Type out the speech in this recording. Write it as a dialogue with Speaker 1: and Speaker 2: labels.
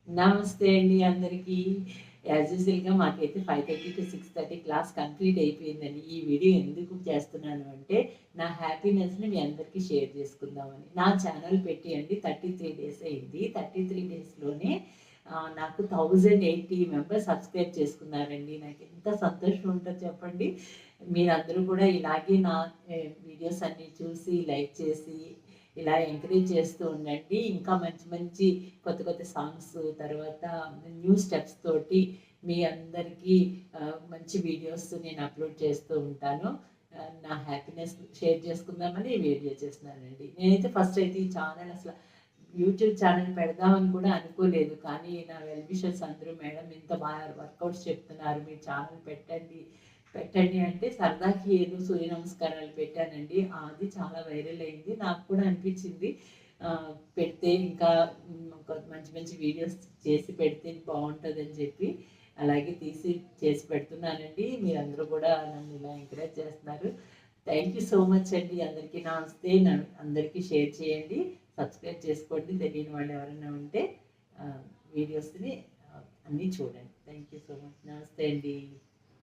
Speaker 1: నమస్తే అండి అందరికీ. యాజ్ యూజువల్‌గా మాకైతే 5:30-6:30 క్లాస్ కంప్లీట్ అయిపోయిందండి. ఈ వీడియో ఎందుకు చేస్తున్నాను అంటే, నా హ్యాపీనెస్‌ని మీ అందరికీ షేర్ చేసుకుందామని. నా ఛానల్ పెట్టి అండి 33 డేస్ అయింది. 33 డేస్‌లోనే నాకు 1080 మెంబర్స్ సబ్స్క్రైబ్ చేసుకున్నారండి. నాకెంత సంతోషం ఉంటదో చెప్పండి. మీరందరూ కూడా ఇలాగే నా వీడియోస్ అన్నీ చూసి, లైక్ చేసి ఇలా ఎంకరేజ్ చేస్తూ ఉండండి. ఇంకా మంచి మంచి కొత్త కొత్త సాంగ్స్ తర్వాత న్యూ స్టెప్స్ తోటి మీ అందరికీ మంచి వీడియోస్ నేను అప్లోడ్ చేస్తూ ఉంటాను. నా హ్యాపీనెస్ షేర్ చేసుకుందామని ఈ వీడియో చేస్తున్నానండి. నేనైతే ఫస్ట్ అయితే ఈ ఛానల్ అసలు యూట్యూబ్ ఛానల్ పెడదామని కూడా అనుకోలేదు. కానీ నా వెల్ విషర్స్ అందరూ మేడం ఇంత బాగా వర్కౌట్స్ చెప్తున్నారు, మీరు ఛానల్ పెట్టండి పెట్టండి అంటే సరదాకి ఏదో సూర్య నమస్కారాలు పెట్టానండి. అది చాలా వైరల్ అయింది. నాకు కూడా అనిపించింది పెడితే ఇంకా మంచి మంచి వీడియోస్ చేసి పెడితే బాగుంటుందని చెప్పి అలాగే తీసి చేసి పెడుతున్నానండి. మీరందరూ కూడా నన్ను ఇలా ఎంకరేజ్ చేస్తున్నారు. థ్యాంక్ యూ సో మచ్ అండి. అందరికీ నమస్తే. అందరికీ షేర్ చేయండి, సబ్స్క్రైబ్ చేసుకోండి. తెలియని వాళ్ళు ఎవరైనా ఉంటే వీడియోస్ని అన్నీ చూడండి. Thank you so much. నమస్తే అండి.